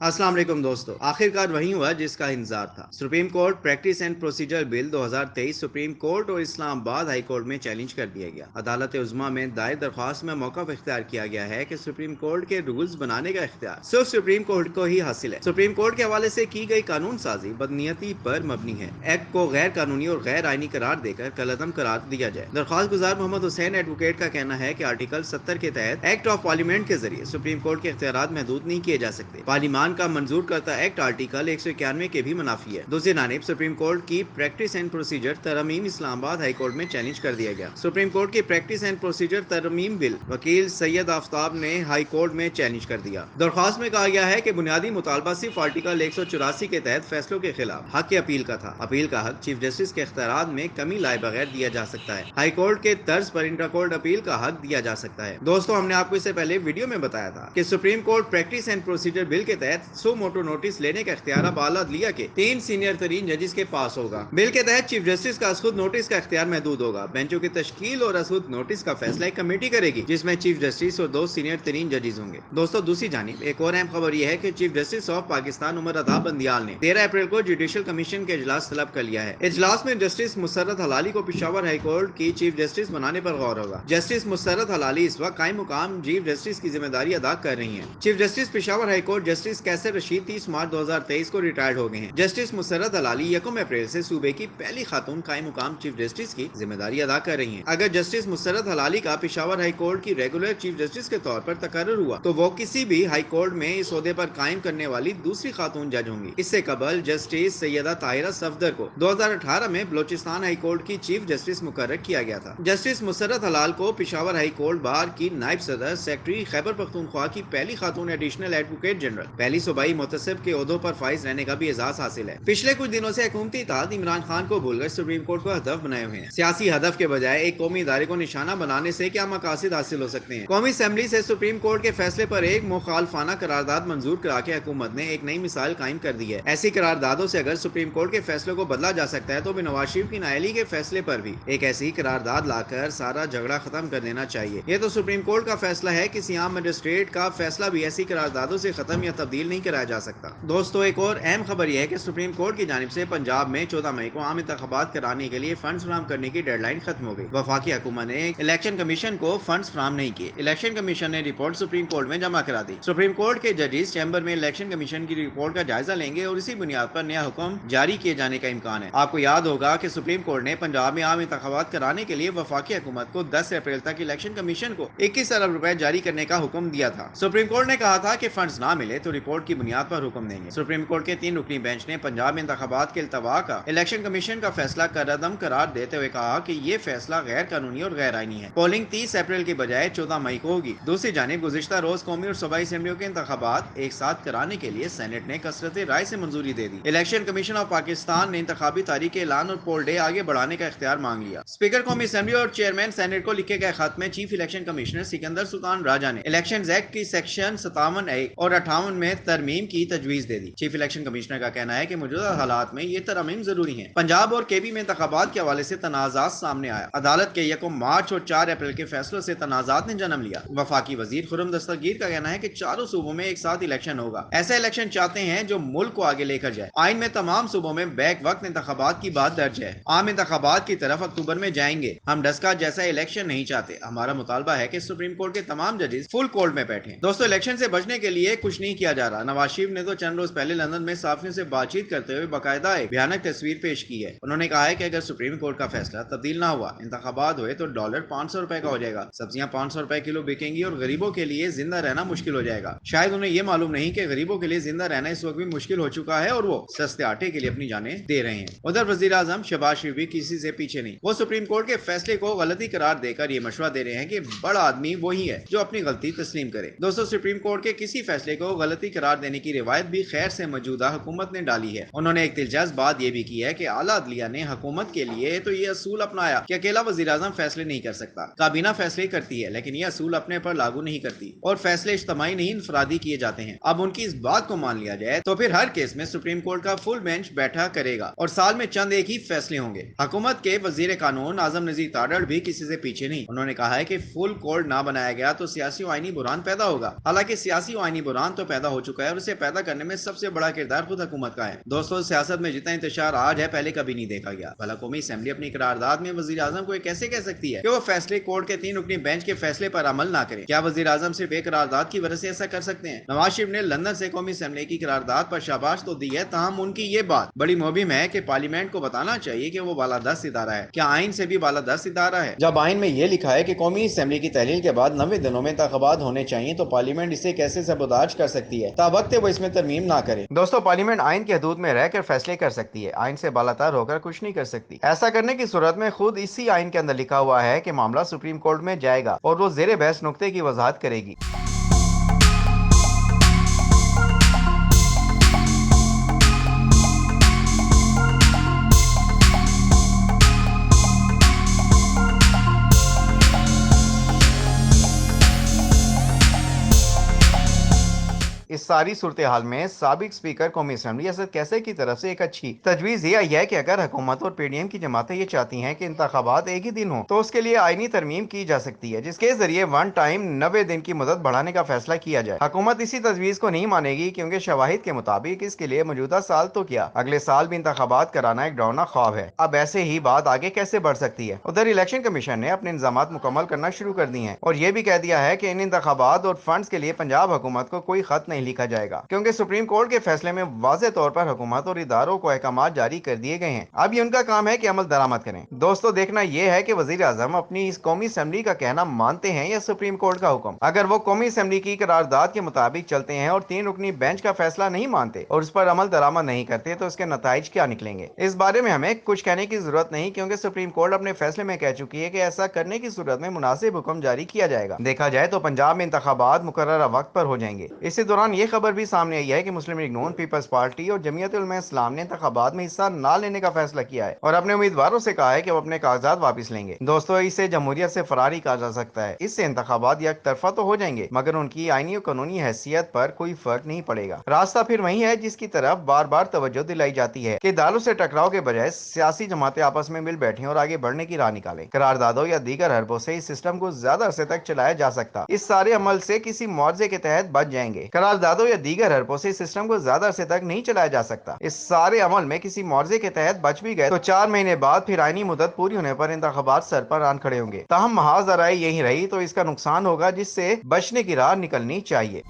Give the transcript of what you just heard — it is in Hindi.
अस्सलाम वालेकुम दोस्तों, आखिरकार वही हुआ जिसका इंतजार था। Supreme court practice and procedure bill 2023 supreme court और इस्लामाबाद हाई कोर्ट में चैलेंज कर दिया गया। अदालत उज़्मा में दायर दरख्वास्त में मौक़िफ़ इख्तियार किया गया है कि सुप्रीम कोर्ट के रूल्स बनाने का इख्तियार सिर्फ सुप्रीम कोर्ट को ही हासिल है। सुप्रीम कोर्ट के हवाले से की गई कानून साजी बदनीयती पर मबनी है। एक्ट को गैर कानूनी और गैर आईनी करार देकर कलअदम करार दिया जाए। दरख्वास्त गुजार मोहम्मद हुसैन एडवोकेट का कहना है कि आर्टिकल 70 के तहत एक्ट ऑफ पार्लियामेंट के जरिए सुप्रीम कोर्ट के इख्तियारात महदूद नहीं किए जा सकते। पार्लियामान का मंजूर करता एक्ट आर्टिकल 191 के भी मुनाफी है। दूसरी जानिब सुप्रीम कोर्ट की प्रैक्टिस एंड प्रोसीजर तरमीम इस्लामाबाद हाई कोर्ट में चैलेंज कर दिया गया। सुप्रीम कोर्ट की प्रैक्टिस एंड प्रोसीजर तरमीम बिल वकील सैयद आफ्ताब ने हाई कोर्ट में चैलेंज कर दिया। दरख्वास्त में कहा गया है कि बुनियादी मुतालबा सिर्फ आर्टिकल 184 के तहत फैसलों के खिलाफ हक के अपील का था। अपील का हक चीफ जस्टिस के इख्तियारात में कमी लाए बगैर दिया जा सकता है। हाई कोर्ट के तर्ज पर इंटर कोर्ट अपील का हक दिया जा सकता है। दोस्तों, हमने आपको इससे पहले वीडियो में बताया था कि supreme court practice and procedure bill के तहत सो मोटो नोटिस लेने का इख्तियार अब आला अदलिया के 3 सीनियर तरीन जजेस के पास होगा। बिल के तहत चीफ जस्टिस का असखुद नोटिस का इख्तियार महदूद होगा। बेंचों की तश्कील और असखुद नोटिस का फैसला एक कमेटी करेगी जिसमें चीफ जस्टिस और 2 सीनियर तरीन जजेस होंगे। दोस्तों, दूसरी जानिब एक और अहम खबर यह है कि chief justice of Pakistan Umar Ata Bandial ने 13 अप्रैल को जुडिशल कमीशन के इजलास तलब कर लिया है। इजलास में जस्टिस मुसर्रत हलाली को पेशावर हाई कोर्ट की चीफ जस्टिस बनाने पर गौर होगा। जस्टिस मुसर्रत हलाली इस वक्त कायम मुकाम चीफ जस्टिस की जिम्मेदारी अदा कर रही है। Chief justice Peshawar high court justice Qaiser Rashid 30 मार्च 2023 को रिटायर्ड हो गए हैं। जस्टिस मुसर्रत हलाली 1 अप्रैल से सूबे की पहली खातून कायम मुकाम चीफ जस्टिस की जिम्मेदारी अदा कर रही हैं। अगर जस्टिस मुसर्रत हलाली का पेशावर हाई कोर्ट की रेगुलर चीफ जस्टिस के तौर पर तकर्रुर हुआ तो वो किसी भी हाई कोर्ट में इस ओहदे पर कायम करने वाली दूसरी खातून जज होंगी। इससे कबल जस्टिस सैयदा ताहिरा सफदर को 2018 में बलोचिस्तान हाई कोर्ट की चीफ जस्टिस मुकर्रर किया गया था। जस्टिस मुसर्रत हलाल को पेशावर हाई कोर्ट बार की नायब सदर सेक्रेटरी खैबर पख्तूनख्वा की पहली खातून एडिशनल एडवोकेट जनरल पहली सूबाई मुतसिब के ओहदों पर फाइज रहने का भी एजाज हासिल है। पिछले कुछ दिनों से हुकूमती इत्तेहाद इमरान खान को भूलकर सुप्रीम कोर्ट को हदफ बनाए हुए हैं। सियासी हदफ के बजाय एक कौमी इदारे को निशाना बनाने से क्या मकासद हासिल हो सकते हैं। कौमी असेंबली से सुप्रीम कोर्ट के फैसले पर एक मुखालफाना करारदाद मंजूर करा के हुकूमत ने एक नई मिसाल कायम कर दी है। ऐसी करारदादों से अगर सुप्रीम कोर्ट के फैसलों को बदला जा सकता है तो भी नवाज शरीफ की नाअहली के फैसले पर भी एक ऐसी करारदाद लाकर सारा झगड़ा खत्म कर देना चाहिए। ये तो सुप्रीम कोर्ट का फैसला है, किसी आम मजिस्ट्रेट का फैसला भी ऐसी करारदादों से खत्म या तब्दील नहीं कराया जा सकता। दोस्तों, एक और अहम खबर यह है कि सुप्रीम कोर्ट की जानिब से पंजाब में 14 मई को आम इंतखाबात कराने के लिए फंड्स फराहम करने की डेडलाइन खत्म हो गई। वफाकी हुकूमत ने इलेक्शन कमीशन को फंड्स फराहम नहीं किए। इलेक्शन कमीशन ने रिपोर्ट सुप्रीम कोर्ट में जमा करा दी। सुप्रीम कोर्ट के जजेस चैम्बर में इलेक्शन कमीशन की रिपोर्ट का जायजा लेंगे और इसी बुनियाद पर नया हुक्म जारी किए जाने का इम्कान है। आपको याद होगा कि सुप्रीम कोर्ट ने पंजाब में आम इंतखाबात कराने के लिए वफाकी हुकूमत को 10 अप्रैल तक इलेक्शन कमीशन को 21 अरब रुपए जारी करने का हुक्म दिया था। सुप्रीम कोर्ट ने कहा था कि फंड्स ना मिले तो रिपोर्ट की बुनियाद पर हुक्म देंगे। सुप्रीम कोर्ट के 3 रुकनी बेंच ने पंजाब में इंतखाबात के इल्तवा का इलेक्शन कमीशन का फैसला करदम करार देते हुए कहा कि ये फैसला गैर कानूनी और गैर आईनी है। पोलिंग 30 अप्रैल के बजाय 14 मई को होगी। दूसरी जानिब गुज़िश्ता रोज कौमी और सूबाई असेंबलियों के इंतखाबात एक साथ कराने के लिए सेनेट ने कसरत राय से मंजूरी दे दी। इलेक्शन कमीशन ऑफ पाकिस्तान ने इंतखाबी तारीख के ऐलान और पोल डे आगे बढ़ाने का इख्तियार मांग लिया। स्पीकर कौमी असेंबली और चेयरमैन सेनेट को लिखे गए खत में chief election commissioner Sikandar Sultan Raja ने इलेक्शन एक्ट की सेक्शन 57 और 58 में तरमीम की तजवीज दे दी। चीफ इलेक्शन कमिश्नर का कहना है कि मौजूदा हालात में ये तरमीम जरूरी है। पंजाब और केबी में इंतखाबात के हवाले से तनाजात सामने आया। अदालत के 1 मार्च और 4 अप्रैल के फैसलों से तनाजात ने जन्म लिया। वफाकी वजीर खुर्रम दस्तगीर का कहना है कि चारों सूबों में एक साथ इलेक्शन होगा। ऐसा इलेक्शन चाहते हैं जो मुल्क को आगे लेकर जाए। आइन में तमाम सूबों में बैक वक्त इंतखाबात की बात दर्ज है। आम इंतखाबात की तरफ अक्टूबर में जाएंगे। हम डस्का जैसा इलेक्शन नहीं चाहते। हमारा मुतालबा है कि सुप्रीम कोर्ट के तमाम जजेस फुल कोर्ट में बैठे। दोस्तों, इलेक्शन से बचने के लिए कुछ नहीं किया जा रहा। नवाज शरीफ ने तो चंद रोज पहले लंदन में साफियों से बातचीत करते हुए बाकायदा भयानक तस्वीर पेश की है। उन्होंने कहा है कि अगर सुप्रीम कोर्ट का फैसला तब्दील ना हुआ, इंतखाबात हुए तो डॉलर 500 रुपए का हो जाएगा, सब्जियां 500 रुपए किलो बिकेंगी और गरीबों के लिए जिंदा रहना मुश्किल हो जाएगा। शायद उन्हें यह मालूम नहीं कि गरीबों के लिए जिंदा रहना इस वक्त भी मुश्किल हो चुका है और वो सस्ते आटे के लिए अपनी जानें दे रहे हैं। उधर वजीर आजम शहबाज शरीफ भी किसी से पीछे नहीं। वो सुप्रीम कोर्ट के फैसले को गलती करार देकर ये मशवरा दे रहे हैं कि बड़ा आदमी वही है जो अपनी गलती तस्लीम करे। दोस्तों, सुप्रीम कोर्ट के किसी फैसले को गलती करार देने की रिवायत भी खैर से मौजूदा हुकूमत ने डाली है। उन्होंने एक दिलचस्प बात यह भी की है कि आला अदलिया ने हुकूमत के लिए तो ये असूल अपनाया कि अकेला वजीर आजम फैसले नहीं कर सकता। काबीना फैसले करती है लेकिन यह असूल अपने पर लागू नहीं करती और फैसले इज्तिमाई नहीं इनफरादी किए जाते हैं। अब उनकी इस बात को मान लिया जाए तो फिर हर केस में सुप्रीम कोर्ट का फुल बेंच बैठा करेगा और साल में चंद एक ही फैसले होंगे। हुकूमत के वजीर कानून आजम नजीर ताडड़ भी किसी से पीछे नहीं। उन्होंने कहा है कि फुल कोर्ट ना बनाया गया तो सियासी और आईनी बुरान पैदा होगा। हालांकि सियासी और आईनी बुरान तो पैदा हो चुका है और उसे पैदा करने में सबसे बड़ा किरदार खुद हुकूमत का है। दोस्तों, सियासत में जितना इंतशार आज है पहले कभी नहीं देखा गया। भला कौमी असेंबली अपनी करारदाद में वजीर आजम को कैसे कह सकती है कि वो फैसले कोर्ट के 3 रुकनी बेंच के फैसले पर अमल ना करे? क्या वजीर आजम सिर्फ एक करारदाद की वजह से ऐसा कर सकते हैं? नवाज शरीफ ने लंदन से कौमी असेंबली की करारदाद पर शाबाश तो दी है, ताहम उनकी ये बात बड़ी मुहिम है कि पार्लियामेंट को बताना चाहिए कि वो बालादस्त इदारा है। क्या आइन से भी बालादस्त इदारा है? जब आइन में ये लिखा है कि कौमी असेंबली की तहलील के बाद 90 दिनों में इंतखाबात होने चाहिए, तो पार्लियामेंट इसे कैसे सबूताज कर सकती है? तावक्त वो इसमें तरमीम ना करे। दोस्तों, पार्लियामेंट आइन के हदूद में रहकर फैसले कर सकती है, आइन से बालातर होकर कुछ नहीं कर सकती। ऐसा करने की सूरत में खुद इसी आइन के अंदर लिखा हुआ है कि मामला सुप्रीम कोर्ट में जाएगा और वो जेर बहस नुक्ते की वजाहत करेगी। इस सारी सूरत हाल में साबिक स्पीकर कौमी असेंबली असद कैसे की तरफ से एक अच्छी तजवीज ये आई है कि अगर हुकूमत और पीडीएम की जमातें ये चाहती हैं कि इंतखाबात एक ही दिन हो, तो उसके लिए आईनी तरमीम की जा सकती है, जिसके जरिए वन टाइम 90 दिन की मुदत बढ़ाने का फैसला किया जाए। हुकूमत इसी तजवीज को नहीं मानेगी, क्योंकि शवाहिद के मुताबिक इसके लिए मौजूदा साल तो क्या, अगले साल भी इंतखाबात कराना एक डरावना ख्वाब है। अब ऐसे ही बात आगे कैसे बढ़ सकती है? उधर इलेक्शन कमीशन ने अपने इंतजाम मुकम्मल करना शुरू कर दिए हैं और ये भी कह दिया है कि इन इंतखाबात और फंड्स के लिए पंजाब हुकूमत को कोई खत नहीं लिखा जाएगा, क्योंकि सुप्रीम कोर्ट के फैसले में वाज़ेह तौर पर हुकूमत और इदारों को अहकाम जारी कर दिए गए हैं। अब ये उनका काम है कि अमल दरामद करें। दोस्तों, देखना यह है कि वजीर आजम अपनी इस कौमी असेंबली का कहना मानते हैं या सुप्रीम कोर्ट का हुक्म। अगर वो कौमी असेंबली की करारदाद के मुताबिक चलते हैं और 3 रुकनी बेंच का फैसला नहीं मानते और उस पर अमल दरामद नहीं करते, तो इसके नताइज क्या निकलेंगे? इस बारे में हमें कुछ कहने की जरूरत नहीं, क्योंकि सुप्रीम कोर्ट अपने फैसले में कह चुकी है कि ऐसा करने की सूरत में मुनासिब हुक्म जारी किया जाएगा। देखा जाए तो पंजाब में इंतखाबात मुकर्ररा वक्त पर हो जाएंगे। इसी दौरान ये खबर भी सामने आई है कि मुस्लिम लीग नून, पीपल्स पार्टी और जमीयत उलमा इस्लाम ने इंतखाबात में हिस्सा न लेने का फैसला किया है और अपने उम्मीदवारों से कहा है कि वो अपने कागजात वापस लेंगे। दोस्तों, इसे जमहूरियत से फरारी कहा जा सकता है। इससे इंतखाबात एक तरफा तो हो जाएंगे, मगर उनकी आईनी और कानूनी हैसियत पर कोई फर्क नहीं पड़ेगा। रास्ता फिर वही है जिसकी तरफ बार बार तवज्जो दिलाई जाती है कि दालों से टकराव के बजाय सियासी जमातें आपस में मिल बैठें और आगे बढ़ने की राह निकालें। करारदादों या दीगर हरबों से इस सिस्टम को ज्यादा अरसे तक चलाया जा सकता। इस सारे अमल से किसी मुआवजे के तहत बच जाएंगे। करारदादों या दीगर हरबों से सिस्टम को ज्यादा अरसे तक नहीं चलाया जा सकता। इस सारे अमल में किसी मुआवजे के तहत बच भी गए तो 4 महीने बाद फिर आईनी मुद्दत पूरी होने पर इंतखाबात सर पर आन खड़े होंगे। ताहम महाज राय यही रही तो इसका नुकसान होगा, जिससे बचने की राह निकलनी चाहिए।